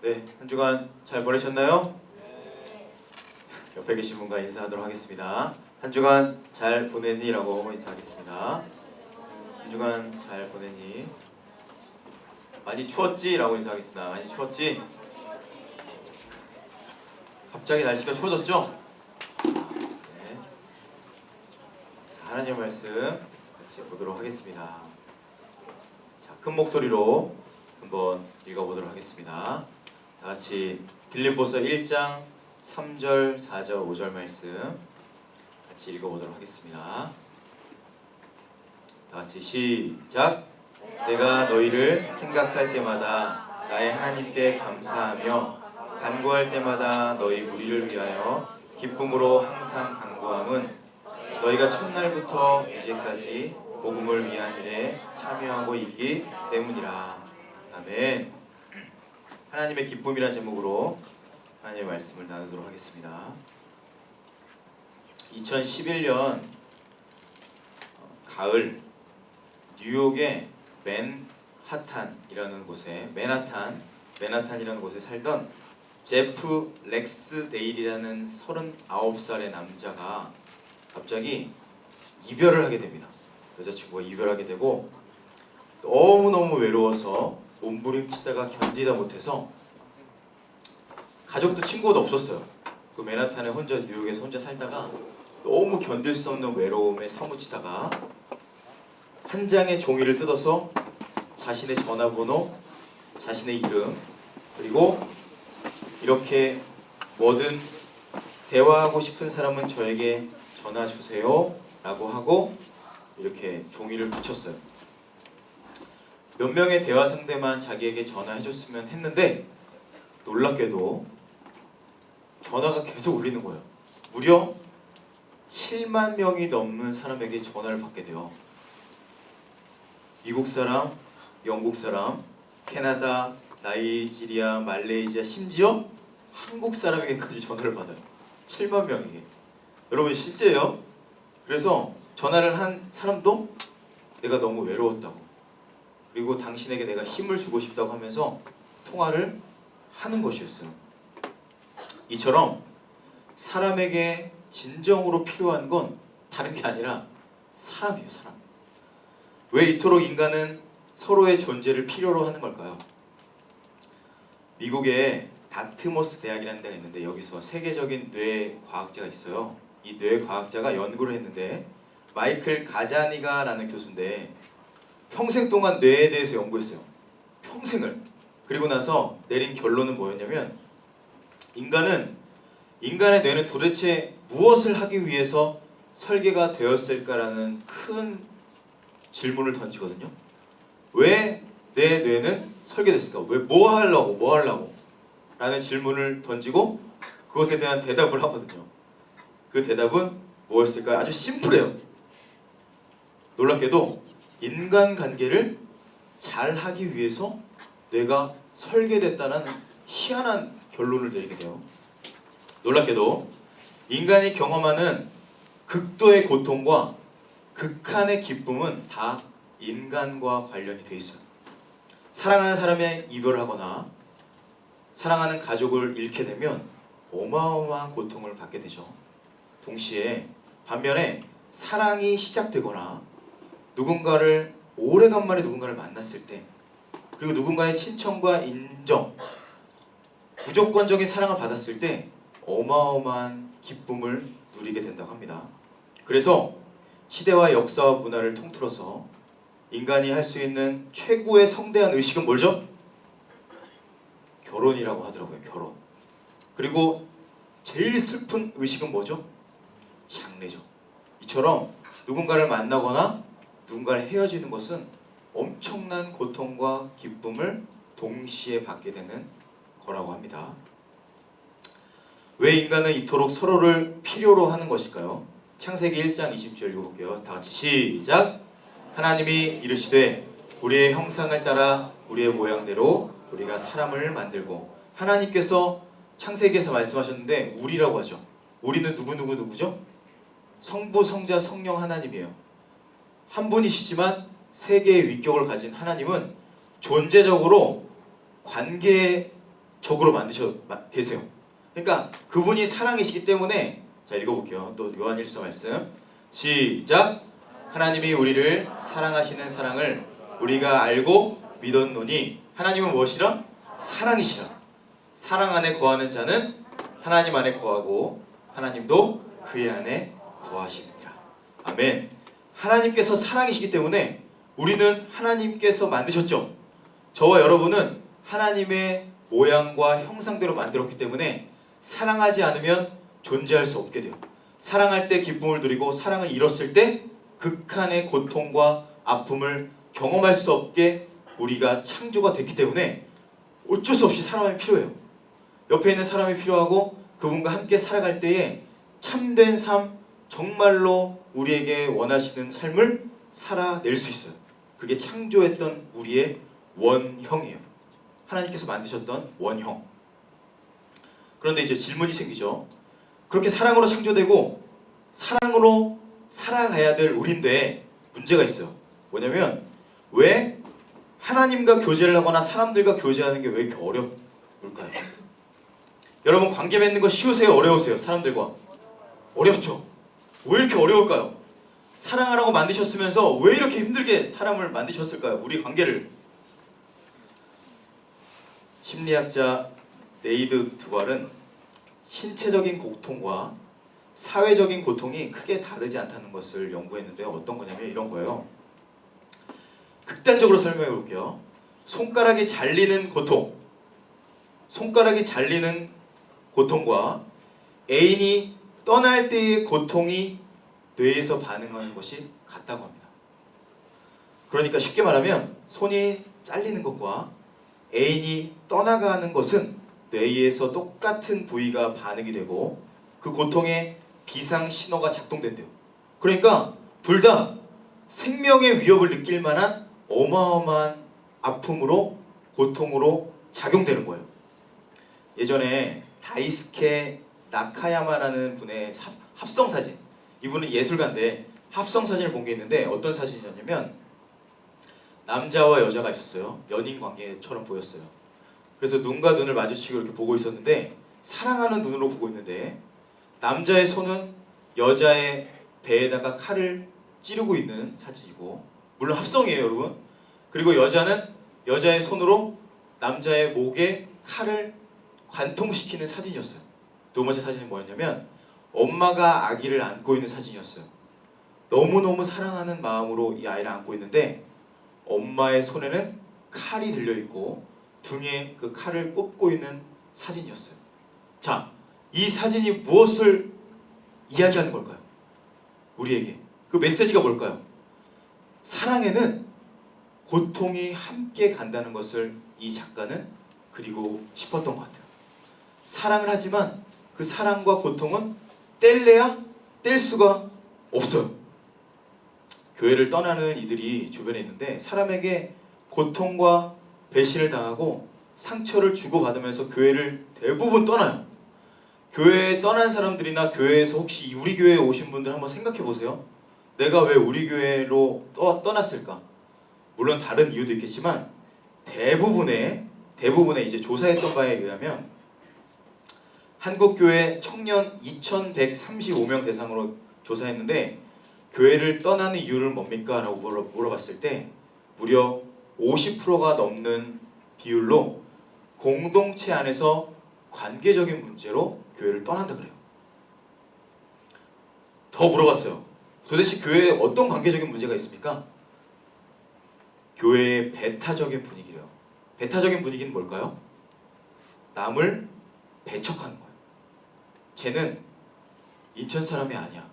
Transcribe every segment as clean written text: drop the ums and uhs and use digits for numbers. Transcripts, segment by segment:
네, 한 주간 잘 보내셨나요? 옆에 계신 분과 인사하도록 하겠습니다. 한 주간 잘 보냈니? 라고 인사하겠습니다. 한 주간 잘 보냈니? 많이 추웠지? 라고 인사하겠습니다. 많이 추웠지? 갑자기 날씨가 추워졌죠? 네. 자, 하나님의 말씀 같이 보도록 하겠습니다. 자, 큰 목소리로 한번 읽어보도록 하겠습니다. 다 같이 빌립보서 1장 3절, 4절, 5절 말씀 같이 읽어보도록 하겠습니다. 다 같이 시작! 내가 너희를 생각할 때마다 나의 하나님께 감사하며 간구할 때마다 너희 무리를 위하여 기쁨으로 항상 간구함은 너희가 첫날부터 이제까지 복음을 위한 일에 참여하고 있기 때문이라. 아멘. 하나님의 기쁨이라는 제목으로 하나님의 말씀을 나누도록 하겠습니다. 2011년 가을 뉴욕의 맨하탄이라는 곳에 살던 제프 렉스데일이라는 39살의 남자가 갑자기 이별을 하게 됩니다. 여자친구가 이별하게 되고 너무너무 외로워서 몸부림치다가 견디다 못해서 가족도 친구도 없었어요. 그 맨하탄에 혼자 뉴욕에서 혼자 살다가 너무 견딜 수 없는 외로움에 사무치다가 한 장의 종이를 뜯어서 자신의 전화번호, 자신의 이름, 그리고 이렇게 뭐든 대화하고 싶은 사람은 저에게 전화 주세요 라고 하고 이렇게 종이를 붙였어요. 몇 명의 대화 상대만 자기에게 전화해줬으면 했는데 놀랍게도 전화가 계속 울리는 거예요. 무려 7만 명이 넘는 사람에게 전화를 받게 돼요. 미국 사람, 영국 사람, 캐나다, 나이지리아, 말레이시아, 심지어 한국 사람에게까지 전화를 받아요. 7만 명에게. 여러분 실제예요. 그래서 전화를 한 사람도 내가 너무 외로웠다고, 그리고 당신에게 내가 힘을 주고 싶다고 하면서 통화를 하는 것이었어요. 이처럼 사람에게 진정으로 필요한 건 다른 게 아니라 사람이에요. 사람. 왜 이토록 인간은 서로의 존재를 필요로 하는 걸까요? 미국에 다트머스 대학이라는 데가 있는데 여기서 세계적인 뇌과학자가 있어요. 이 뇌과학자가 연구를 했는데 마이클 가자니가라는 교수인데 평생 동안 뇌에 대해서 연구했어요. 평생을. 그리고 나서 내린 결론은 뭐였냐면 인간의 뇌는 도대체 무엇을 하기 위해서 설계가 되었을까라는 큰 질문을 던지거든요. 왜 내 뇌는 설계됐을까? 왜 뭐 하려고 라는 질문을 던지고 그것에 대한 대답을 하거든요. 그 대답은 뭐였을까요? 아주 심플해요. 놀랍게도 인간관계를 잘 하기 위해서 뇌가 설계됐다는 희한한 결론을 내리게 돼요. 놀랍게도 인간이 경험하는 극도의 고통과 극한의 기쁨은 다 인간과 관련이 돼 있어요. 사랑하는 사람의 이별을 하거나 사랑하는 가족을 잃게 되면 어마어마한 고통을 받게 되죠. 동시에 반면에 사랑이 시작되거나 오래간만에 누군가를 만났을 때, 그리고 누군가의 친청과 인정, 무조건적인 사랑을 받았을 때 어마어마한 기쁨을 누리게 된다고 합니다. 그래서 시대와 역사와 문화를 통틀어서 인간이 할 수 있는 최고의 성대한 의식은 뭐죠? 결혼이라고 하더라고요. 결혼. 그리고 제일 슬픈 의식은 뭐죠? 장례죠. 이처럼 누군가를 만나거나 누군가를 헤어지는 것은 엄청난 고통과 기쁨을 동시에 받게 되는 거라고 합니다. 왜 인간은 이토록 서로를 필요로 하는 것일까요? 창세기 1장 20절 읽어볼게요. 다 같이 시작! 하나님이 이르시되 우리의 형상을 따라 우리의 모양대로 우리가 사람을 만들고, 하나님께서 창세기에서 말씀하셨는데 우리라고 하죠. 우리는 누구죠? 성부, 성자, 성령 하나님이에요. 한 분이시지만 세 개의 위격을 가진 하나님은 존재적으로 관계에 적으로 만드셔 계세요. 그러니까 그분이 사랑이시기 때문에 자 읽어볼게요. 또 요한일서 말씀 시작. 하나님이 우리를 사랑하시는 사랑을 우리가 알고 믿었노니 하나님은 무엇이라? 사랑이시라. 사랑 안에 거하는 자는 하나님 안에 거하고 하나님도 그의 안에 거하시느니라. 아멘. 하나님께서 사랑이시기 때문에 우리는 하나님께서 만드셨죠. 저와 여러분은 하나님의 모양과 형상대로 만들었기 때문에 사랑하지 않으면 존재할 수 없게 돼요. 사랑할 때 기쁨을 누리고 사랑을 잃었을 때 극한의 고통과 아픔을 경험할 수 없게 우리가 창조가 됐기 때문에 어쩔 수 없이 사람이 필요해요. 옆에 있는 사람이 필요하고 그분과 함께 살아갈 때에 참된 삶, 정말로 우리에게 원하시는 삶을 살아낼 수 있어요. 그게 창조했던 우리의 원형이에요. 하나님께서 만드셨던 원형. 그런데 이제 질문이 생기죠. 그렇게 사랑으로 창조되고 사랑으로 살아가야 될 우리인데 문제가 있어요. 뭐냐면 왜 하나님과 교제를 하거나 사람들과 교제하는 게 왜 이렇게 어려울까요? 여러분 관계 맺는 거 쉬우세요? 어려우세요? 사람들과? 어렵죠. 왜 이렇게 어려울까요? 사랑하라고 만드셨으면서 왜 이렇게 힘들게 사람을 만드셨을까요? 우리 관계를. 심리학자 네이드 두발은 신체적인 고통과 사회적인 고통이 크게 다르지 않다는 것을 연구했는데요. 어떤 거냐면 이런 거예요. 극단적으로 설명해 볼게요. 손가락이 잘리는 고통, 손가락이 잘리는 고통과 애인이 떠날 때의 고통이 뇌에서 반응하는 것이 같다고 합니다. 그러니까 쉽게 말하면 손이 잘리는 것과 애인이 떠나가는 것은 뇌에서 똑같은 부위가 반응이 되고 그 고통의 비상 신호가 작동된대요. 그러니까 둘 다 생명의 위협을 느낄 만한 어마어마한 아픔으로 고통으로 작용되는 거예요. 예전에 다이스케 나카야마라는 분의 합성사진, 이분은 예술가인데 합성사진을 본 게 있는데 어떤 사진이었냐면 남자와 여자가 있었어요. 연인 관계처럼 보였어요. 그래서 눈과 눈을 마주치고 이렇게 보고 있었는데 사랑하는 눈으로 보고 있는데 남자의 손은 여자의 배에다가 칼을 찌르고 있는 사진이고, 물론 합성이에요 여러분. 그리고 여자는 여자의 손으로 남자의 목에 칼을 관통시키는 사진이었어요. 두 번째 사진이 뭐였냐면 엄마가 아기를 안고 있는 사진이었어요. 너무너무 사랑하는 마음으로 이 아이를 안고 있는데 엄마의 손에는 칼이 들려있고 등에 그 칼을 꼽고 있는 사진이었어요. 자, 이 사진이 무엇을 이야기하는 걸까요? 우리에게 그 메시지가 뭘까요? 사랑에는 고통이 함께 간다는 것을 이 작가는 그리고 싶었던 것 같아요. 사랑을 하지만 그 사랑과 고통은 뗄래야 뗄 수가 없어요. 교회를 떠나는 이들이 주변에 있는데 사람에게 고통과 배신을 당하고 상처를 주고받으면서 교회를 대부분 떠나요. 교회에 떠난 사람들이나 교회에서 혹시 우리 교회에 오신 분들 한번 생각해 보세요. 내가 왜 우리 교회로 떠났을까? 물론 다른 이유도 있겠지만 대부분의 이제 조사했던 바에 의하면 한국교회 청년 2135명 대상으로 조사했는데 교회를 떠나는 이유를 뭡니까? 라고 물어봤을 때 무려 50%가 넘는 비율로 공동체 안에서 관계적인 문제로 교회를 떠난다 그래요. 더 물어봤어요. 도대체 교회에 어떤 관계적인 문제가 있습니까? 교회의 배타적인 분위기래요. 배타적인 분위기는 뭘까요? 남을 배척하는 거예요. 쟤는 인천 사람이 아니야.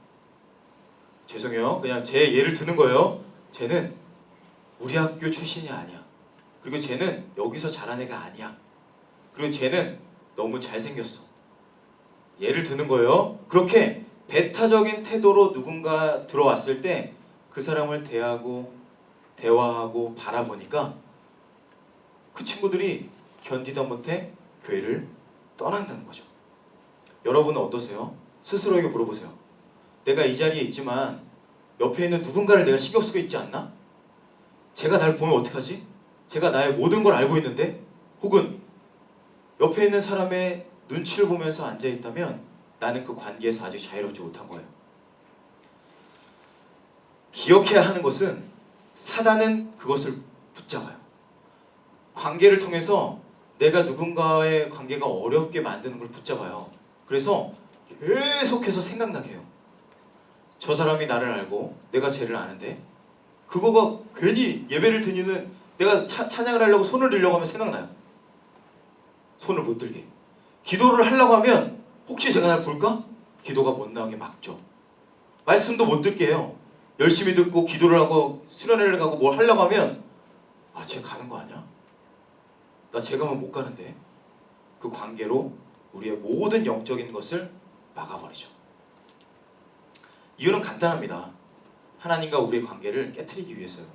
죄송해요. 그냥 제 예를 드는 거예요. 쟤는 우리 학교 출신이 아니야. 그리고 쟤는 여기서 자란 애가 아니야. 그리고 쟤는 너무 잘생겼어. 예를 드는 거예요. 그렇게 배타적인 태도로 누군가 들어왔을 때 그 사람을 대화하고 바라보니까 그 친구들이 견디다 못해 교회를 떠난다는 거죠. 여러분은 어떠세요? 스스로에게 물어보세요. 내가 이 자리에 있지만 옆에 있는 누군가를 내가 신경 쓰고 있지 않나? 제가 날 보면 어떡하지? 제가 나의 모든 걸 알고 있는데? 혹은 옆에 있는 사람의 눈치를 보면서 앉아있다면 나는 그 관계에서 아직 자유롭지 못한 거예요. 기억해야 하는 것은 사단은 그것을 붙잡아요. 관계를 통해서 내가 누군가의 관계가 어렵게 만드는 걸 붙잡아요. 그래서 계속해서 생각나게 해요. 저 사람이 나를 알고 내가 쟤를 아는데 그거가 괜히 예배를 드리는 내가 찬양을 하려고 손을 들려고 하면 생각나요. 손을 못 들게. 기도를 하려고 하면 혹시 제가 날 볼까? 기도가 못 나오게 막죠. 말씀도 못 듣게 해요. 열심히 듣고 기도를 하고 수련회를 가고 뭘 하려고 하면 쟤 가는 거 아니야? 나 쟤 가면 못 가는데. 그 관계로 우리의 모든 영적인 것을 막아버리죠. 이유는 간단합니다. 하나님과 우리의 관계를 깨트리기 위해서요.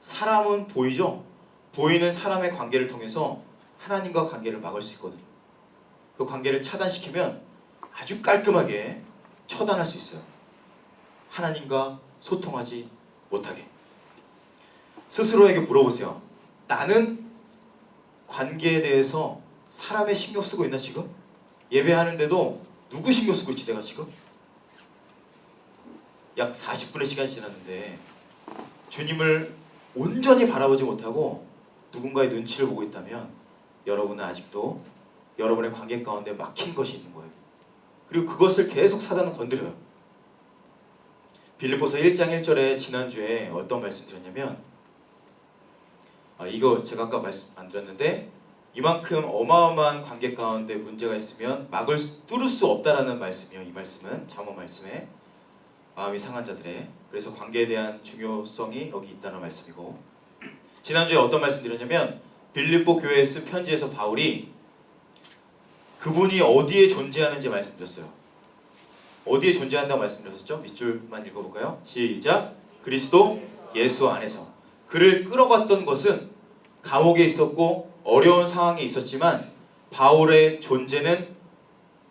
사람은 보이죠? 보이는 사람의 관계를 통해서 하나님과 관계를 막을 수 있거든요. 그 관계를 차단시키면 아주 깔끔하게 처단할 수 있어요. 하나님과 소통하지 못하게. 스스로에게 물어보세요. 나는 관계에 대해서 사람의 신경 쓰고 있나 지금? 예배하는데도 누구 신경 쓰고 있지 내가 지금? 약 40분의 시간이 지났는데 주님을 온전히 바라보지 못하고 누군가의 눈치를 보고 있다면 여러분은 아직도 여러분의 관계 가운데 막힌 것이 있는 거예요. 그리고 그것을 계속 사단은 건드려요. 빌립보서 1장 1절에 지난주에 어떤 말씀 드렸냐면 이거 제가 아까 말씀 안 드렸는데 이만큼 어마어마한 관계 가운데 문제가 있으면 뚫을 수 없다라는 말씀이에요. 이 말씀은 잠언 말씀에 마음이 상한 자들의 그래서 관계에 대한 중요성이 여기 있다는 말씀이고 지난주에 어떤 말씀 드렸냐면 빌립보 교회에 쓴 편지에서 바울이 그분이 어디에 존재하는지 말씀드렸어요. 어디에 존재한다고 말씀드렸었죠? 밑줄만 읽어볼까요? 시작! 그리스도 예수 안에서 그를 끌어갔던 것은 감옥에 있었고 어려운 상황에 있었지만 바울의 존재는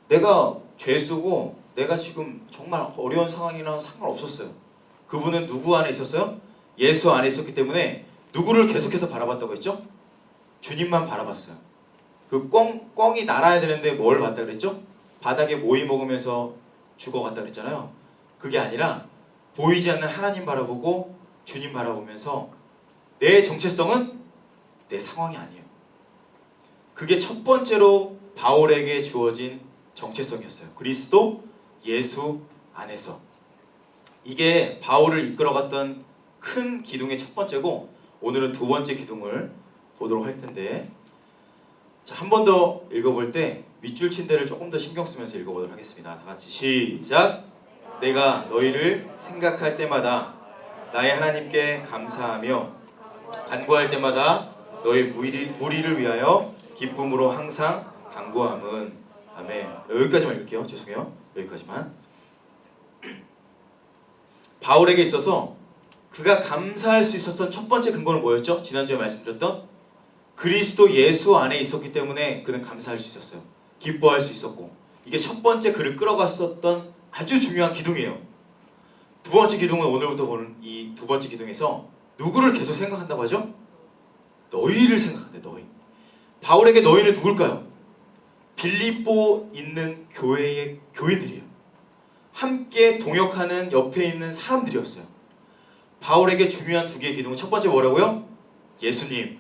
내가 죄수고 내가 지금 정말 어려운 상황이랑 상관없었어요. 그분은 누구 안에 있었어요? 예수 안에 있었기 때문에 누구를 계속해서 바라봤다고 했죠? 주님만 바라봤어요. 그 꿩이 날아야 되는데 뭘 봤다 그랬죠? 바닥에 모이 먹으면서 죽어갔다 그랬잖아요. 그게 아니라 보이지 않는 하나님 바라보고 주님 바라보면서 내 정체성은 내 상황이 아니에요. 그게 첫 번째로 바울에게 주어진 정체성이었어요. 그리스도 예수 안에서. 이게 바울을 이끌어갔던 큰 기둥의 첫 번째고 오늘은 두 번째 기둥을 보도록 할 텐데 자, 한 번 더 읽어볼 때 밑줄 친 데를 조금 더 신경 쓰면서 읽어보도록 하겠습니다. 다 같이 시작! 내가 너희를 생각할 때마다 나의 하나님께 감사하며 간구할 때마다 너희 무리를 위하여 기쁨으로 항상 간구함은 아멘. 여기까지만 읽을게요. 죄송해요. 여기까지만. 바울에게 있어서 그가 감사할 수 있었던 첫 번째 근거는 뭐였죠? 지난주에 말씀드렸던 그리스도 예수 안에 있었기 때문에 그는 감사할 수 있었어요. 기뻐할 수 있었고 이게 첫 번째 그를 끌어갔었던 아주 중요한 기둥이에요. 두 번째 기둥은 오늘부터 보는 이 두 번째 기둥에서 누구를 계속 생각한다고 하죠? 너희를 생각한대. 너희. 바울에게 너희는 누굴까요? 빌립보 있는 교회의 교인들이에요. 함께 동역하는 옆에 있는 사람들이었어요. 바울에게 중요한 두 개의 기둥은 첫 번째 뭐라고요? 예수님.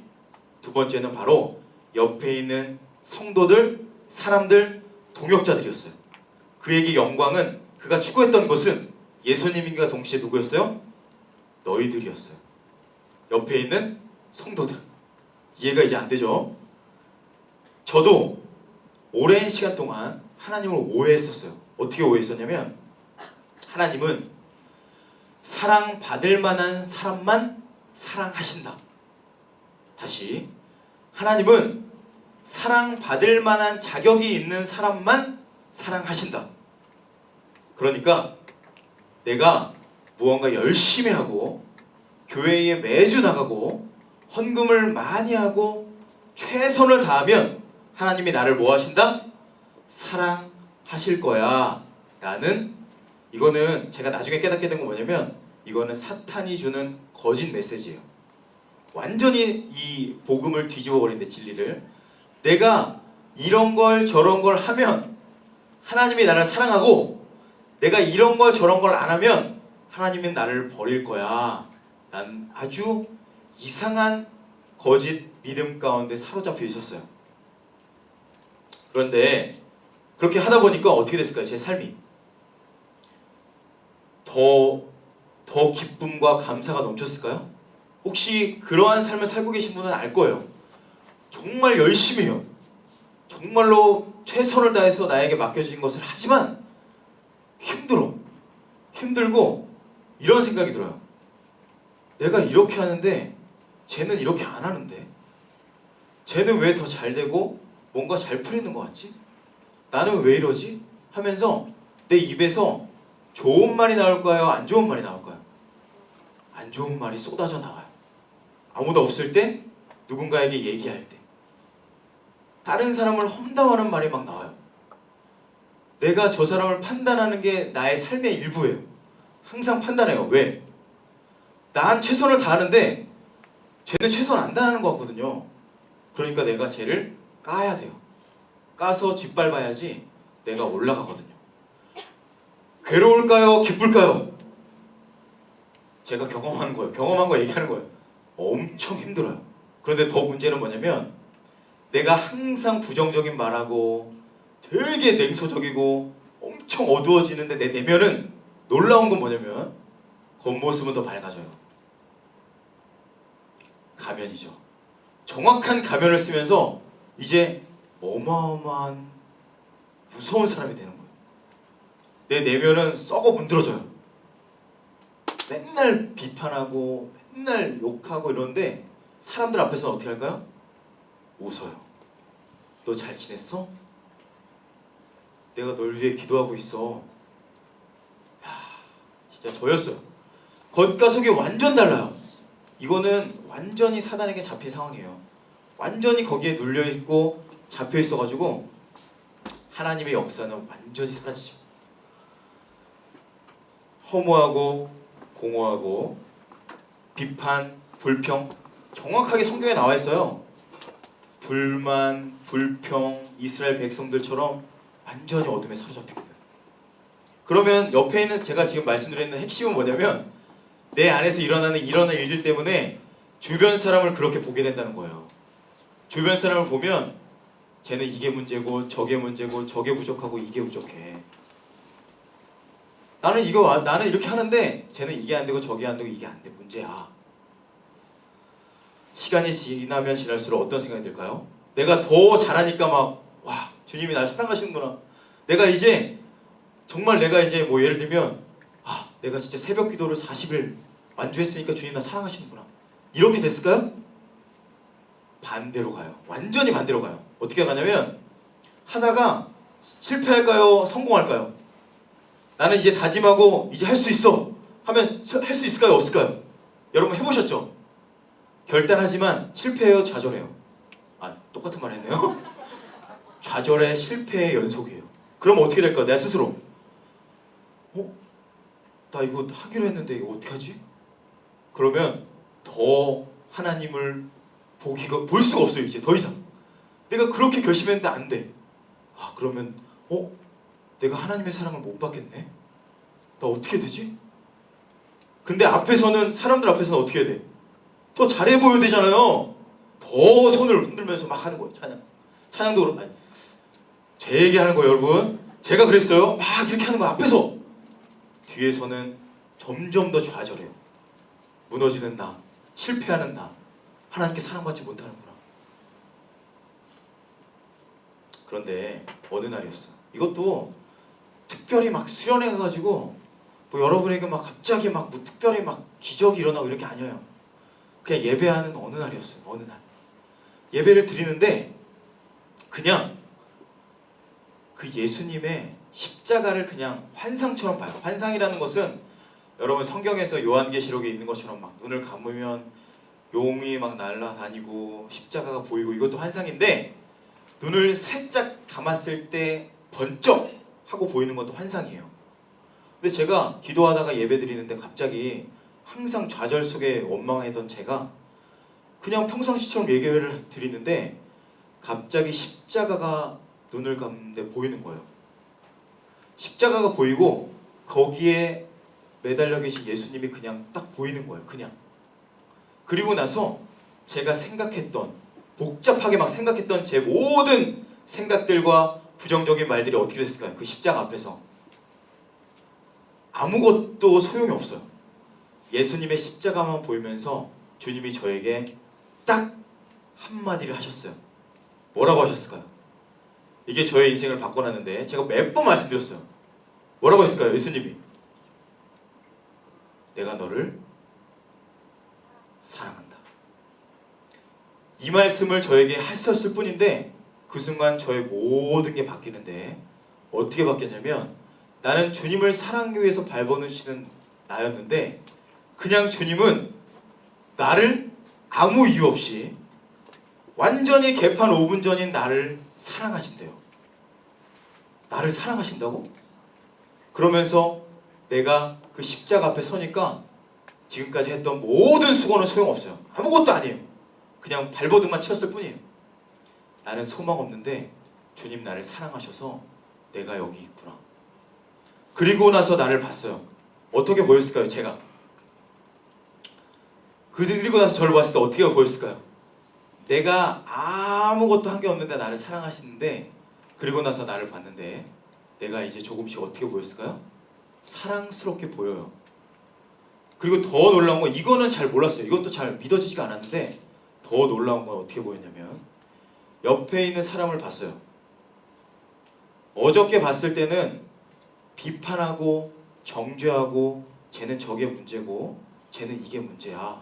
두 번째는 바로 옆에 있는 성도들, 사람들, 동역자들이었어요. 그에게 영광은 그가 추구했던 것은 예수님과 동시에 누구였어요? 너희들이었어요. 옆에 있는 성도들. 이해가 이제 안 되죠? 저도 오랜 시간 동안 하나님을 오해했었어요. 어떻게 오해했었냐면 하나님은 사랑받을 만한 사람만 사랑하신다. 다시 하나님은 사랑받을 만한 자격이 있는 사람만 사랑하신다. 그러니까 내가 무언가 열심히 하고 교회에 매주 나가고 헌금을 많이 하고 최선을 다하면 하나님이 나를 뭐 하신다? 사랑하실 거야 라는 이거는 제가 나중에 깨닫게 된 건 뭐냐면 이거는 사탄이 주는 거짓 메시지예요. 완전히 이 복음을 뒤집어 버린데 진리를 내가 이런 걸 저런 걸 하면 하나님이 나를 사랑하고 내가 이런 걸 저런 걸 안 하면 하나님은 나를 버릴 거야. 난 아주 이상한 거짓 믿음 가운데 사로잡혀 있었어요. 그런데 그렇게 하다 보니까 어떻게 됐을까요? 제 삶이 더 기쁨과 감사가 넘쳤을까요? 혹시 그러한 삶을 살고 계신 분은 알 거예요. 정말 열심히 해요. 정말로 최선을 다해서 나에게 맡겨진 것을 하지만 힘들고 이런 생각이 들어요. 내가 이렇게 하는데 쟤는 이렇게 안 하는데, 쟤는 왜 더 잘 되고 뭔가 잘 풀리는 것 같지? 나는 왜 이러지? 하면서 내 입에서 좋은 말이 나올까요? 안 좋은 말이 나올까요? 안 좋은 말이 쏟아져 나와요. 아무도 없을 때, 누군가에게 얘기할 때, 다른 사람을 험담하는 말이 막 나와요. 내가 저 사람을 판단하는 게 나의 삶의 일부예요. 항상 판단해요. 왜? 난 최선을 다하는데 쟤는 최선 안 다하는 것 같거든요. 그러니까 내가 쟤를 까야 돼요. 까서 짓밟아야지 내가 올라가거든요. 괴로울까요? 기쁠까요? 제가 경험한 거예요. 경험한 거 얘기하는 거예요. 엄청 힘들어요. 그런데 더 문제는 뭐냐면 내가 항상 부정적인 말하고 되게 냉소적이고 엄청 어두워지는데 내 내면은 놀라운 건 뭐냐면 겉모습은 더 밝아져요. 가면이죠. 정확한 가면을 쓰면서 이제 어마어마한 무서운 사람이 되는 거예요. 내 내면은 썩어 문드러져요. 맨날 비판하고 맨날 욕하고 이러는데 사람들 앞에서는 어떻게 할까요? 웃어요. 너 잘 지냈어? 내가 널 위해 기도하고 있어. 야, 진짜 저였어요. 겉과 속이 완전 달라요. 이거는 완전히 사단에게 잡힌 상황이에요. 완전히 거기에 눌려있고 잡혀있어가지고 하나님의 역사는 완전히 사라지죠. 허무하고 공허하고 비판, 불평, 정확하게 성경에 나와 있어요. 불만, 불평, 이스라엘 백성들처럼 완전히 어둠에 사로잡히게 돼요. 그러면 옆에 있는, 제가 지금 말씀드리는 핵심은 뭐냐면 내 안에서 일어나는 이런 일들 때문에 주변 사람을 그렇게 보게 된다는 거예요. 주변 사람을 보면 쟤는 이게 문제고 저게 문제고 저게 부족하고 이게 부족해. 나는 이렇게 하는데 쟤는 이게 안 되고 저게 안 되고 이게 안 돼. 문제야. 시간이 지나면 지날수록 어떤 생각이 들까요? 내가 더 잘하니까 막 와, 주님이 나를 사랑하시는구나. 내가 이제 뭐 예를 들면 내가 진짜 새벽 기도를 40일 완주했으니까 주님 나 사랑하시는구나. 이렇게 됐을까요? 반대로 가요. 완전히 반대로 가요. 어떻게 가냐면 하다가 실패할까요? 성공할까요? 나는 이제 다짐하고 이제 할 수 있어 하면 할 수 있을까요? 없을까요? 여러분 해보셨죠? 결단하지만 실패해요? 좌절해요? 똑같은 말 했네요. 좌절의 실패의 연속이에요. 그럼 어떻게 될까요? 내가 스스로 나 이거 하기로 했는데 이거 어떻게 하지? 그러면 더 하나님을 볼 수가 없어요. 이제 더 이상 내가 그렇게 결심했는데 안 돼. 그러면 내가 하나님의 사랑을 못 받겠네. 나 어떻게 되지? 근데 사람들 앞에서는 어떻게 해야 돼? 더 잘해 보여야 되잖아요. 더 손을 흔들면서 막 하는 거예요. 찬양도 제 얘기하는 거예요, 여러분. 제가 그랬어요. 막 이렇게 하는 거 앞에서. 뒤에서는 점점 더 좌절해요. 무너지는 나, 실패하는 나, 하나님께 사랑받지 못하는구나. 그런데 어느 날이었어요. 이것도 특별히 막 수련회 가가지고 뭐 여러분에게 막 갑자기 막 뭐 특별히 막 기적이 일어나고 이런 게 아니에요. 그냥 예배하는 어느 날이었어요. 어느 날 예배를 드리는데 그냥 그 예수님의 십자가를 그냥 환상처럼 봐요. 환상이라는 것은 여러분 성경에서 요한계시록에 있는 것처럼 막 눈을 감으면 용이 막 날아다니고 십자가가 보이고 이것도 환상인데, 눈을 살짝 감았을 때 번쩍 하고 보이는 것도 환상이에요. 근데 제가 기도하다가 예배 드리는데 갑자기 항상 좌절 속에 원망하던 제가 그냥 평상시처럼 예배를 드리는데 갑자기 십자가가 눈을 감는데 보이는 거예요. 십자가가 보이고 거기에 매달려 계신 예수님이 그냥 딱 보이는 거예요. 그냥. 그리고 나서 제가 생각했던, 복잡하게 막 생각했던 제 모든 생각들과 부정적인 말들이 어떻게 됐을까요? 그 십자가 앞에서 아무것도 소용이 없어요. 예수님의 십자가만 보이면서 주님이 저에게 딱 한마디를 하셨어요. 뭐라고 하셨을까요? 이게 저의 인생을 바꿔놨는데 제가 몇 번 말씀드렸어요. 뭐라고 했을까요? 예수님이 내가 너를 사랑한다. 이 말씀을 저에게 하셨을 뿐인데 그 순간 저의 모든 게 바뀌는데 어떻게 바뀌었냐면 나는 주님을 사랑하기 위해서 발버둥치는 나였는데 그냥 주님은 나를 아무 이유 없이 완전히 개판 5분 전인 나를 사랑하신대요. 나를 사랑하신다고? 그러면서 내가 그 십자가 앞에 서니까 지금까지 했던 모든 수고는 소용없어요. 아무것도 아니에요. 그냥 발버둥만 치렀을 뿐이에요. 나는 소망 없는데 주님 나를 사랑하셔서 내가 여기 있구나. 그리고 나서 나를 봤어요. 어떻게 보였을까요? 제가. 그리고 나서 저를 봤을 때 어떻게 보였을까요? 내가 아무것도 한 게 없는데 나를 사랑하시는데 그리고 나서 나를 봤는데 내가 이제 조금씩 어떻게 보였을까요? 사랑스럽게 보여요. 그리고 더 놀라운 건 이거는 잘 몰랐어요. 이것도 잘 믿어지지가 않았는데 더 놀라운 건 어떻게 보였냐면 옆에 있는 사람을 봤어요. 어저께 봤을 때는 비판하고 정죄하고 쟤는 저게 문제고 쟤는 이게 문제야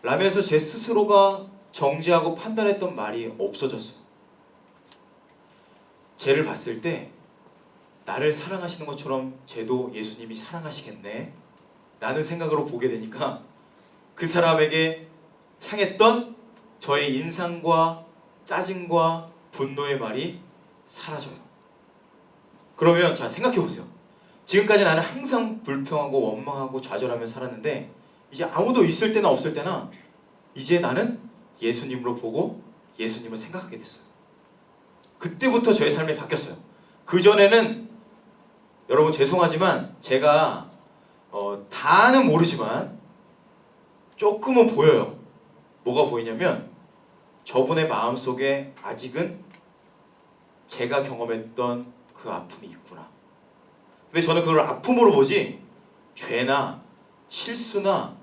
라면서 제 스스로가 정죄하고 판단했던 말이 없어졌어요. 쟤를 봤을 때 나를 사랑하시는 것처럼 쟤도 예수님이 사랑하시겠네 라는 생각으로 보게 되니까 그 사람에게 향했던 저의 인상과 짜증과 분노의 말이 사라져요. 그러면 자 생각해 보세요. 지금까지 나는 항상 불평하고 원망하고 좌절하며 살았는데 이제 아무도 있을 때나 없을 때나 이제 나는 예수님으로 보고 예수님을 생각하게 됐어요. 그때부터 저의 삶이 바뀌었어요. 그전에는 여러분 죄송하지만 제가 다는 모르지만 조금은 보여요. 뭐가 보이냐면 저분의 마음속에 아직은 제가 경험했던 그 아픔이 있구나. 근데 저는 그걸 아픔으로 보지 죄나 실수나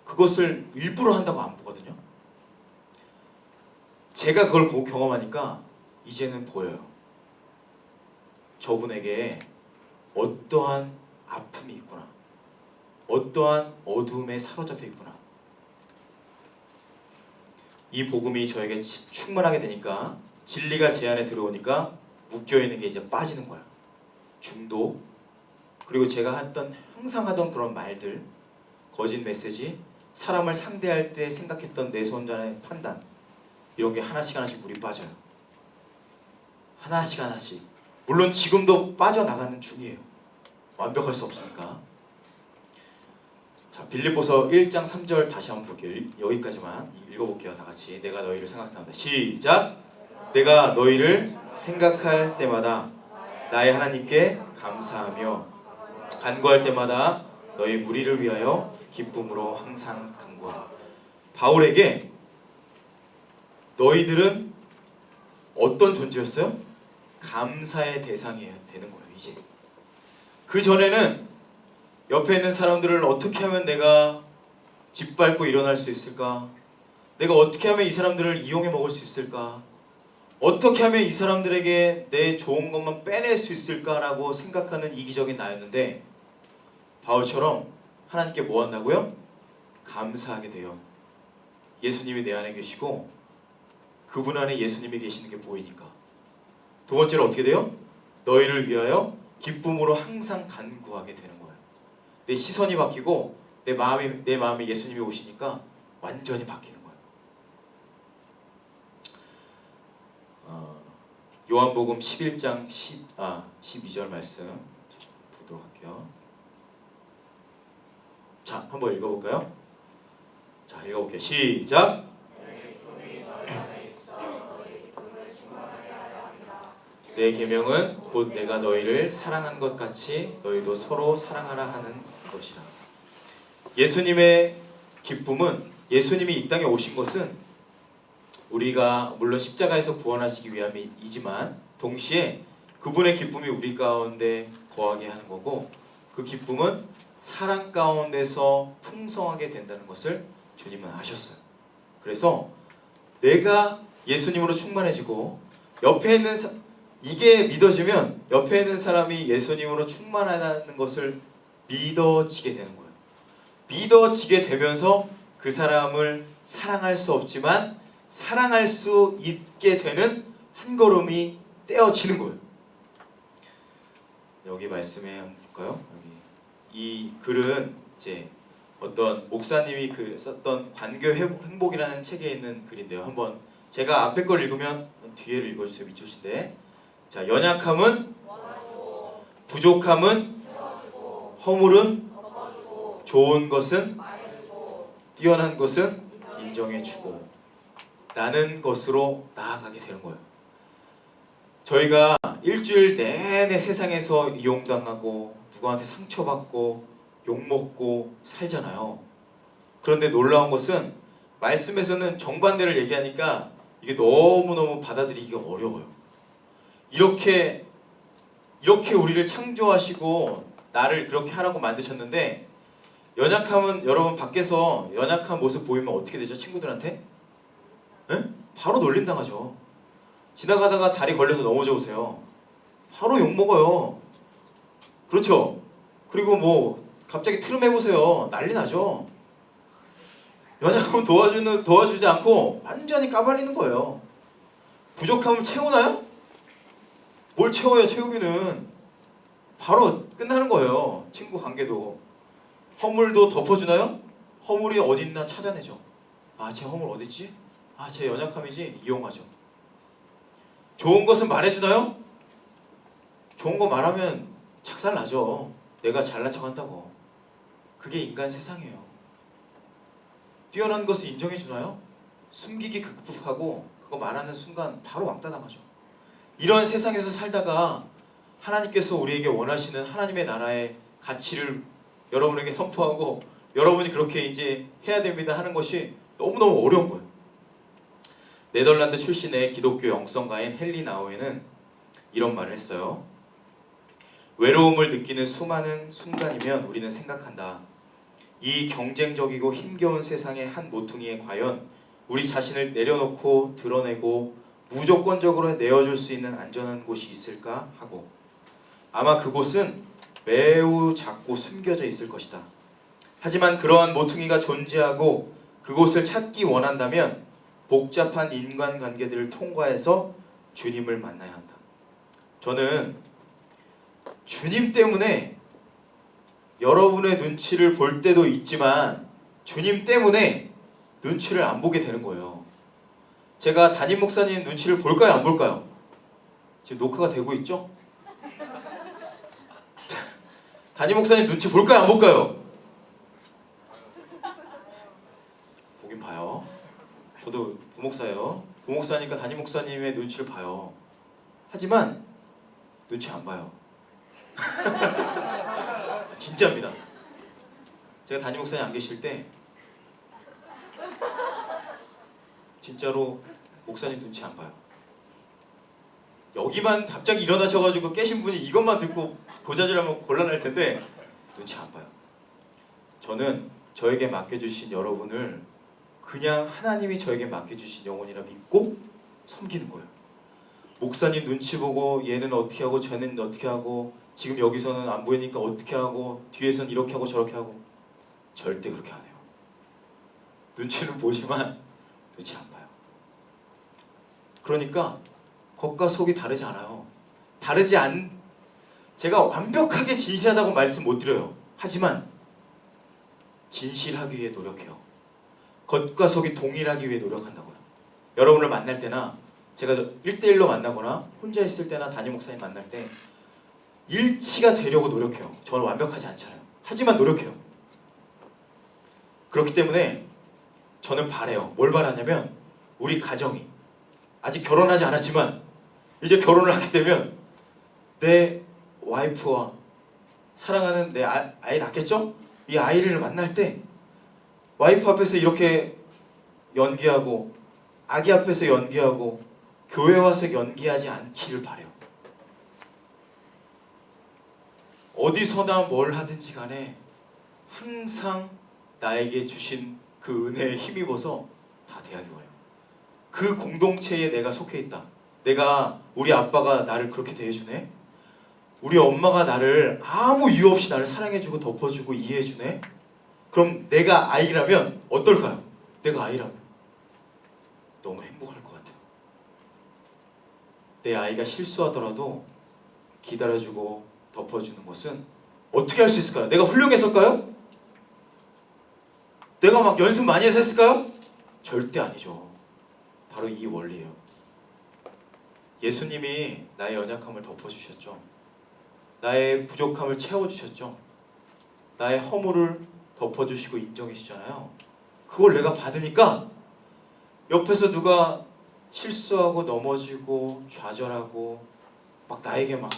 그것을 일부러 한다고 안 보거든요. 제가 그걸 경험하니까 이제는 보여요. 저분에게 어떠한 아픔이 있구나. 어떠한 어두움에 사로잡혀 있구나. 이 복음이 저에게 충만하게 되니까 진리가 제 안에 들어오니까 묶여있는 게 이제 빠지는 거야. 중독, 그리고 제가 항상 하던 그런 말들, 거짓 메시지, 사람을 상대할 때 생각했던 내 손자의 판단, 이런 게 하나씩 하나씩 물이 빠져요. 하나씩 하나씩. 물론 지금도 빠져나가는 중이에요. 완벽할 수 없으니까. 자, 빌립보서 1장 3절 다시 한번 볼게요. 여기까지만 읽어볼게요. 다 같이. 내가 너희를 생각합니다. 시작! 내가 너희를 생각할 때마다 나의 하나님께 감사하며 간구할 때마다 너희 무리를 위하여 기쁨으로 항상 간구하라. 바울에게 너희들은 어떤 존재였어요? 감사의 대상이 되는 거예요. 이제 그 전에는 옆에 있는 사람들을 어떻게 하면 내가 짓밟고 일어날 수 있을까? 내가 어떻게 하면 이 사람들을 이용해 먹을 수 있을까? 어떻게 하면 이 사람들에게 내 좋은 것만 빼낼 수 있을까라고 생각하는 이기적인 나였는데 바울처럼 하나님께 뭐 한다고요? 감사하게 돼요. 예수님이 내 안에 계시고 그분 안에 예수님이 계시는 게 보이니까. 두 번째로 어떻게 돼요? 너희를 위하여 기쁨으로 항상 간구하게 되는 거예요. 내 시선이 바뀌고 내 마음에 예수님이 오시니까 완전히 바뀌는 거예요. 요한복음 11장 12절 말씀 보도록 할게요. 자, 한번 읽어볼까요? 자, 읽어볼게요. 시작! 내 계명은 곧 내가 너희를 사랑한 것 같이 너희도 서로 사랑하라 하는 것이라. 예수님의 기쁨은, 예수님이 이 땅에 오신 것은 우리가 물론 십자가에서 구원하시기 위함이지만 동시에 그분의 기쁨이 우리 가운데 거하게 하는 거고, 그 기쁨은 사랑 가운데서 풍성하게 된다는 것을 주님은 아셨어요. 그래서 내가 예수님으로 충만해지고 옆에 있는 이게 믿어지면 옆에 있는 사람이 예수님으로 충만하다는 것을 믿어지게 되는 거예요. 믿어지게 되면서 그 사람을 사랑할 수 없지만 사랑할 수 있게 되는 한 걸음이 떼어지는 거예요. 여기 말씀에 한번 볼까요? 여기 이 글은 이제 어떤 목사님이 썼던 관교 행복이라는 책에 있는 글인데요. 한번 제가 앞에 걸 읽으면 뒤에를 읽어주세요. 밑줄인데, 자, 연약함은 부족함은 허물은 좋은 것은 뛰어난 것은 인정해주고 라는 것으로 나아가게 되는 거예요. 저희가 일주일 내내 세상에서 이용당하고 누구한테 상처받고 욕먹고 살잖아요. 그런데 놀라운 것은 말씀에서는 정반대를 얘기하니까 이게 너무너무 받아들이기가 어려워요. 이렇게 우리를 창조하시고 나를 그렇게 하라고 만드셨는데, 연약함은 여러분 밖에서 연약한 모습 보이면 어떻게 되죠? 친구들한테? 에? 바로 놀림당하죠. 지나가다가 다리 걸려서 넘어져 보세요. 바로 욕먹어요. 그렇죠? 그리고 뭐 갑자기 트름 해보세요. 난리 나죠. 연약하면 도와주지 않고 완전히 까발리는 거예요. 부족함을 채우나요? 뭘 채워요? 채우기는 바로 끝나는 거예요. 친구 관계도. 허물도 덮어주나요? 허물이 어디 있나 찾아내죠. 아, 제 허물 어디 있지? 아, 제 연약함이지? 이용하죠. 좋은 것은 말해주나요? 좋은 거 말하면 작살나죠. 내가 잘난 척한다고. 그게 인간 세상이에요. 뛰어난 것을 인정해주나요? 숨기기 극복하고 그거 말하는 순간 바로 왕따 당하죠. 이런 세상에서 살다가 하나님께서 우리에게 원하시는 하나님의 나라의 가치를 여러분에게 선포하고 여러분이 그렇게 이제 해야 됩니다 하는 것이 너무너무 어려운 거예요. 네덜란드 출신의 기독교 영성가인 헨리 나우에는 이런 말을 했어요. 외로움을 느끼는 수많은 순간이면 우리는 생각한다. 이 경쟁적이고 힘겨운 세상의 한 모퉁이에 과연 우리 자신을 내려놓고 드러내고 무조건적으로 내어줄 수 있는 안전한 곳이 있을까 하고, 아마 그곳은 매우 작고 숨겨져 있을 것이다. 하지만 그러한 모퉁이가 존재하고 그곳을 찾기 원한다면 복잡한 인간관계들을 통과해서 주님을 만나야 한다. 저는 주님 때문에 여러분의 눈치를 볼 때도 있지만 주님 때문에 눈치를 안 보게 되는 거예요. 제가 담임 목사님 눈치를 볼까요? 안 볼까요? 지금 녹화가 되고 있죠? 담임 목사님 눈치 볼까요? 안 볼까요? 보긴 봐요. 저도 부목사예요. 부목사니까 담임 목사님의 눈치를 봐요. 하지만 눈치 안 봐요. 진짜입니다. 제가 담임 목사님 안 계실 때 진짜로 목사님 눈치 안 봐요. 여기만 갑자기 일어나셔가지고 깨신 분이 이것만 듣고 고자질하면 곤란할 텐데 눈치 안 봐요. 저는 저에게 맡겨주신 여러분을 그냥 하나님이 저에게 맡겨주신 영혼이라 믿고 섬기는 거예요. 목사님 눈치 보고 얘는 어떻게 하고 쟤는 어떻게 하고 지금 여기서는 안 보이니까 어떻게 하고 뒤에서는 이렇게 하고 저렇게 하고, 절대 그렇게 안 해요. 눈치는 보지만 눈치 안 봐요. 그러니까 겉과 속이 다르지 않아요. 제가 완벽하게 진실하다고 말씀 못 드려요. 하지만 진실하기 위해 노력해요. 겉과 속이 동일하기 위해 노력한다고요. 여러분을 만날 때나 제가 1대1로 만나거나 혼자 있을 때나 담임 목사님 만날 때 일치가 되려고 노력해요. 저는 완벽하지 않잖아요. 하지만 노력해요. 그렇기 때문에 저는 바래요. 뭘 바라냐면 우리 가정이 아직 결혼하지 않았지만 이제 결혼을 하게 되면 내 와이프와 사랑하는 내 아이 낳겠죠? 이 아이를 만날 때 와이프 앞에서 이렇게 연기하고 아기 앞에서 연기하고 교회 와서 연기하지 않기를 바래요. 어디서나 뭘 하든지 간에 항상 나에게 주신 그 은혜에 힘입어서 다 대하기 바래요. 그 공동체에 내가 속해 있다. 우리 아빠가 나를 그렇게 대해주네. 우리 엄마가 나를 아무 이유 없이 나를 사랑해주고 덮어주고 이해해주네. 그럼 내가 아이라면 어떨까요? 내가 아이라면 너무 행복할 것 같아요. 내 아이가 실수하더라도 기다려주고 덮어주는 것은 어떻게 할 수 있을까요? 내가 훌륭했을까요? 내가 막 연습 많이 해서 했을까요? 절대 아니죠. 바로 이 원리예요. 예수님이 나의 연약함을 덮어주셨죠. 나의 부족함을 채워주셨죠. 나의 허물을 덮어주시고 인정해 주잖아요. 그걸 내가 받으니까 옆에서 누가 실수하고 넘어지고 좌절하고 막 나에게 막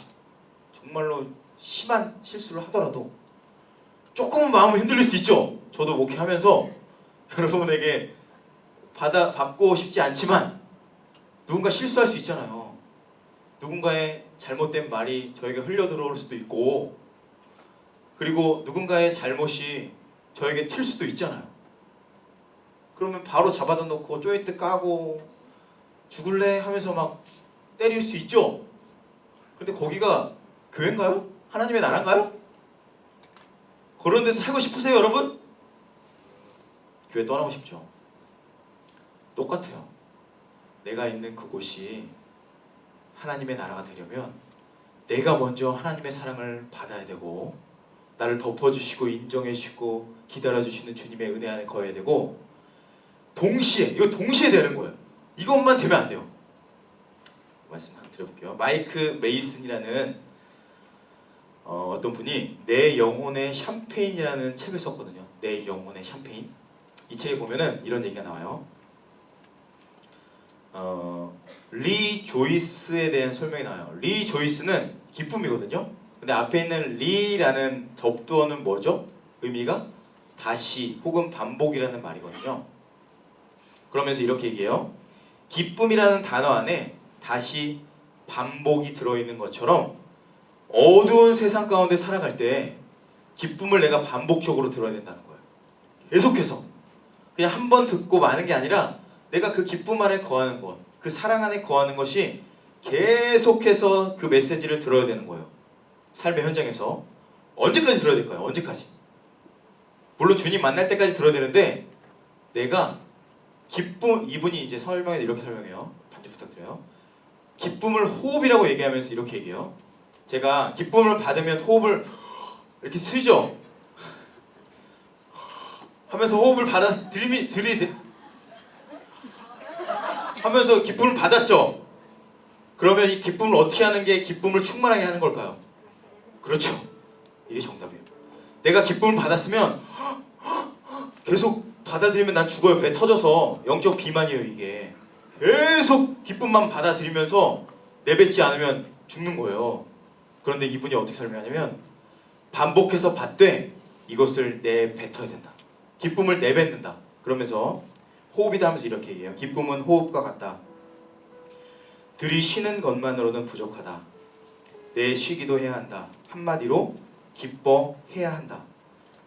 정말로 심한 실수를 하더라도 조금은 마음이 흔들릴 수 있죠. 저도 목회하면서 여러분에게 받고 싶지 않지만 누군가 실수할 수 있잖아요. 누군가의 잘못된 말이 저에게 흘려 들어올 수도 있고, 그리고 누군가의 잘못이 저에게 튈 수도 있잖아요. 그러면 바로 잡아다 놓고 쪼이트 까고 죽을래 하면서 막 때릴 수 있죠. 근데 거기가 교회인가요? 하나님의 나라인가요? 그런 데서 살고 싶으세요, 여러분? 교회 떠나고 싶죠. 똑같아요. 내가 있는 그곳이 하나님의 나라가 되려면 내가 먼저 하나님의 사랑을 받아야 되고, 나를 덮어주시고 인정해주시고 기다려주시는 주님의 은혜 안에 거해야 되고, 이거 동시에 되는 거예요. 이것만 되면 안 돼요. 말씀 한번 드려볼게요. 마이크 메이슨이라는 어떤 분이 내 영혼의 샴페인이라는 책을 썼거든요. 내 영혼의 샴페인. 이 책에 보면은 이런 얘기가 나와요. 리 조이스에 대한 설명이 나와요. 리 조이스는 기쁨이거든요. 근데 앞에 있는 리라는 접두어는 뭐죠? 의미가 다시 혹은 반복이라는 말이거든요. 그러면서 이렇게 얘기해요. 기쁨이라는 단어 안에 다시 반복이 들어있는 것처럼 어두운 세상 가운데 살아갈 때 기쁨을 내가 반복적으로 들어야 된다는 거예요. 계속해서 그냥 한 번 듣고 마는 게 아니라 내가 그 기쁨 안에 거하는 것, 그 사랑 안에 거하는 것이 계속해서 그 메시지를 들어야 되는 거예요. 삶의 현장에서 언제까지 들어야 될까요? 언제까지? 물론 주님 만날 때까지 들어야 되는데, 내가 이분이 이제 설명에 이렇게 설명해요. 반주 부탁드려요. 기쁨을 호흡이라고 얘기하면서 이렇게 얘기해요. 제가 기쁨을 받으면 호흡을 이렇게 쓰죠. 하면서 호흡을 받아 하면서 기쁨을 받았죠. 그러면 이 기쁨을 어떻게 하는 게 기쁨을 충만하게 하는 걸까요? 그렇죠. 이게 정답이에요. 내가 기쁨을 받았으면 계속 받아들이면 난 죽어요. 배 터져서 영적 비만이에요. 이게 계속 기쁨만 받아들이면서 내뱉지 않으면 죽는 거예요. 그런데 이분이 어떻게 설명하냐면, 반복해서 받되 이것을 내뱉어야 된다. 기쁨을 내뱉는다. 그러면서 호흡이다 하면서 이렇게 얘기해요. 기쁨은 호흡과 같다. 들이쉬는 것만으로는 부족하다. 내쉬기도 해야 한다. 한마디로 기뻐해야 한다.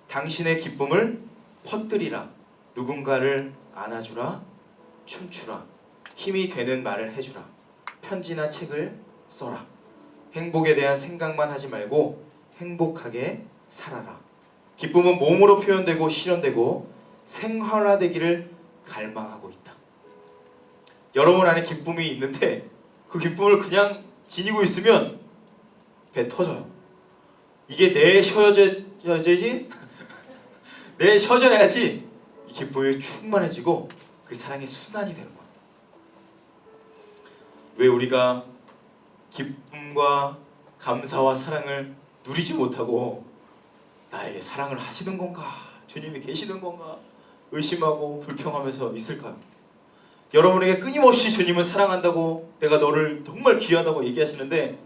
당신의 기쁨을 퍼뜨리라. 누군가를 안아주라. 춤추라. 힘이 되는 말을 해주라. 편지나 책을 써라. 행복에 대한 생각만 하지 말고 행복하게 살아라. 기쁨은 몸으로 표현되고 실현되고 생활화되기를 갈망하고 있다. 여러분 안에 기쁨이 있는데 그 기쁨을 그냥 지니고 있으면 배 터져요. 이게 내쉬어져야지 내쉬어져야지 이 기쁨이 충만해지고 그 사랑이 순환이 되는 거예요. 왜 우리가 기쁨과 감사와 사랑을 누리지 못하고 나에게 사랑을 하시는 건가, 주님이 계시는 건가 의심하고 불평하면서 있을까요? 여러분에게 끊임없이 주님은 사랑한다고, 내가 너를 정말 귀하다고 얘기하시는데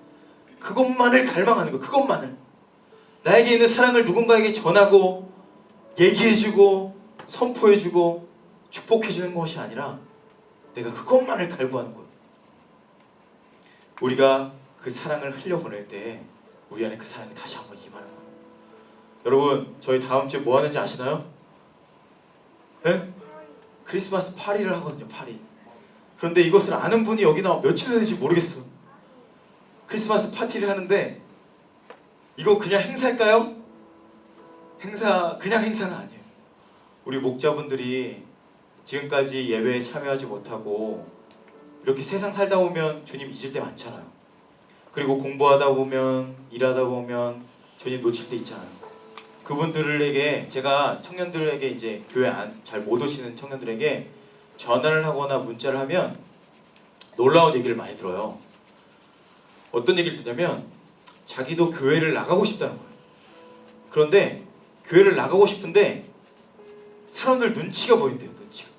그것만을 갈망하는 거예요. 그것만을. 나에게 있는 사랑을 누군가에게 전하고 얘기해주고 선포해주고 축복해주는 것이 아니라 내가 그것만을 갈구하는 거예요. 우리가 그 사랑을 흘려보낼 때 우리 안에 그 사랑이 다시 한번 임하는 거예요. 여러분, 저희 다음 주에 뭐 하는지 아시나요? 네? 크리스마스 파리를 하거든요. 파리. 그런데 이것을 아는 분이 여기 나와 며칠 됐는지 모르겠어요. 크리스마스 파티를 하는데 이거 그냥 행사일까요? 그냥 행사는 아니에요. 우리 목자분들이 지금까지 예배에 참여하지 못하고 이렇게 세상 살다 보면 주님 잊을 때 많잖아요. 그리고 공부하다 보면, 일하다 보면 주님 놓칠 때 있잖아요. 그분들에게, 제가 청년들에게, 이제 교회 잘 못 오시는 청년들에게 전화를 하거나 문자를 하면 놀라운 얘기를 많이 들어요. 어떤 얘기를 듣냐면 자기도 교회를 나가고 싶다는 거예요. 그런데 교회를 나가고 싶은데 사람들 눈치가 보인대요. 눈치가.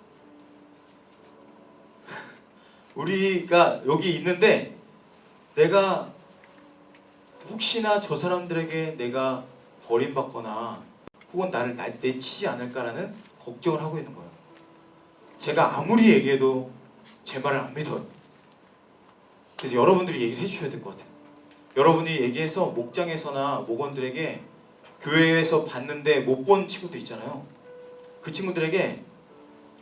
우리가 여기 있는데 내가 혹시나 저 사람들에게 내가 버림받거나 혹은 나를 내치지 않을까라는 걱정을 하고 있는 거예요. 제가 아무리 얘기해도 제 말을 안 믿어요. 그래서 여러분들이 얘기를 해주셔야 될 것 같아요. 여러분이 얘기해서 목장에서나 목원들에게 교회에서 봤는데 못 본 친구들 있잖아요. 그 친구들에게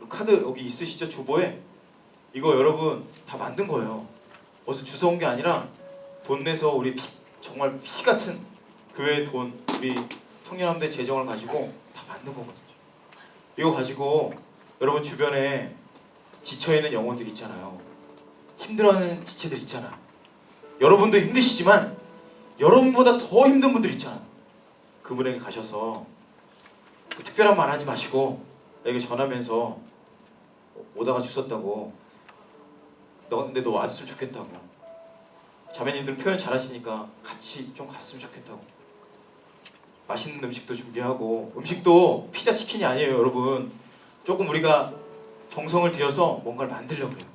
카드 여기 있으시죠? 주보에 이거 여러분 다 만든 거예요. 어디서 주워온 게 아니라 돈 내서 우리 정말 피 같은 교회의 돈, 우리 청년함대 재정을 가지고 다 만든 거거든요. 이거 가지고 여러분 주변에 지쳐있는 영혼들 있잖아요. 힘들어하는 지체들 있잖아. 여러분도 힘드시지만 여러분보다 더 힘든 분들 있잖아. 그분에게 가셔서 특별한 말 하지 마시고 내게 전하면서 오다가 주웠다고, 근데 너 왔으면 좋겠다고, 자매님들 표현 잘하시니까 같이 좀 갔으면 좋겠다고, 맛있는 음식도 준비하고, 음식도 피자 치킨이 아니에요. 여러분 조금 우리가 정성을 들여서 뭔가를 만들려고 해요.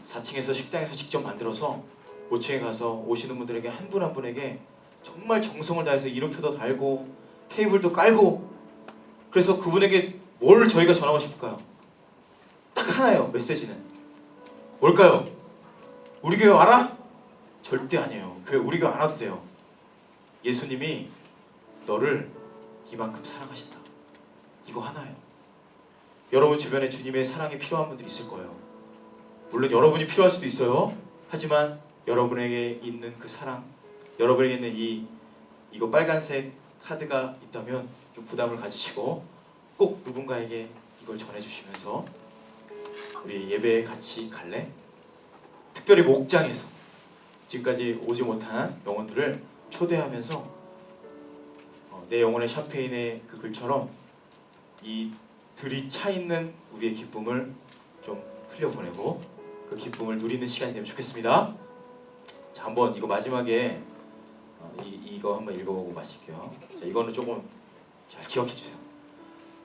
4층에서 식당에서 직접 만들어서 5층에 가서 오시는 분들에게 한 분 한 분에게 정말 정성을 다해서 이름표도 달고 테이블도 깔고, 그래서 그분에게 뭘 저희가 전하고 싶을까요? 딱 하나예요. 메시지는 뭘까요? 우리 교회 와라? 절대 아니에요. 우리 교회 안 와도 돼요. 예수님이 너를 이만큼 사랑하신다. 이거 하나예요. 여러분 주변에 주님의 사랑이 필요한 분들이 있을 거예요. 물론 여러분이 필요할 수도 있어요. 하지만 여러분에게 있는 그 사랑, 여러분에게 있는 이거 빨간색 카드가 있다면 좀 부담을 가지시고 꼭 누군가에게 이걸 전해주시면서 우리 예배에 같이 갈래? 특별히 목장에서 지금까지 오지 못한 영혼들을 초대하면서 내 영혼의 샴페인의 그 글처럼 이 들이 차 있는 우리의 기쁨을 좀 흘려보내고 그 기쁨을 누리는 시간이 되면 좋겠습니다. 자, 한번 이거 마지막에 이거 한번 읽어보고 마실게요. 자, 이거는 조금 잘 기억해 주세요.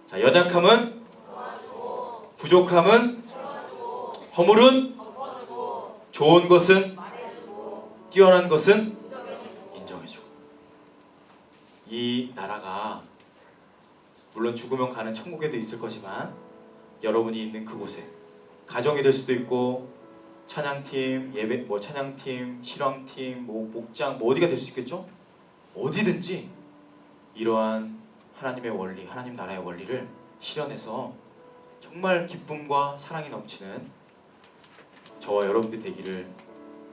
자, 연약함은 부족함은 허물은 좋은 것은 뛰어난 것은 인정해주고. 이 나라가 물론 죽으면 가는 천국에도 있을 거지만 여러분이 있는 그곳에 가정이 될 수도 있고 찬양팀, 예배, 찬양팀, 실황팀, 목장, 어디가 될 수 있겠죠? 어디든지 이러한 하나님의 원리, 하나님 나라의 원리를 실현해서 정말 기쁨과 사랑이 넘치는 저와 여러분들 되기를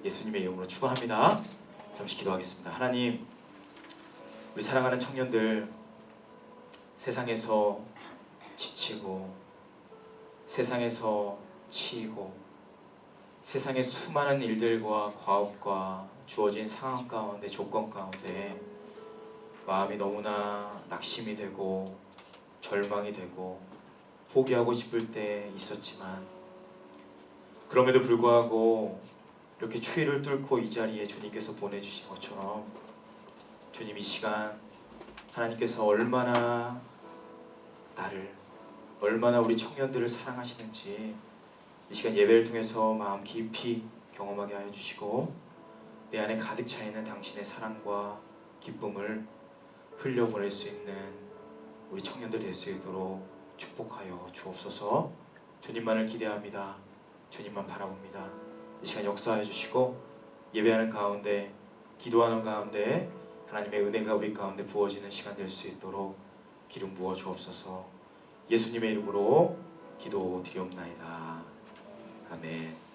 예수님의 이름으로 축원합니다. 잠시 기도하겠습니다. 하나님, 우리 사랑하는 청년들 세상에서 지치고 세상에서 치이고 세상의 수많은 일들과 과업과 주어진 상황 가운데, 조건 가운데 마음이 너무나 낙심이 되고 절망이 되고 포기하고 싶을 때 있었지만 그럼에도 불구하고 이렇게 추위를 뚫고 이 자리에 주님께서 보내주신 것처럼 주님 이 시간 하나님께서 얼마나 우리 청년들을 사랑하시는지 이 시간 예배를 통해서 마음 깊이 경험하게 하여 주시고 내 안에 가득 차 있는 당신의 사랑과 기쁨을 흘려보낼 수 있는 우리 청년들 될 수 있도록 축복하여 주옵소서. 주님만을 기대합니다. 주님만 바라봅니다. 이 시간 역사해 주시고 예배하는 가운데 기도하는 가운데 하나님의 은혜가 우리 가운데 부어지는 시간 될 수 있도록 기름 부어 주옵소서. 예수님의 이름으로 기도드리옵나이다. 아멘.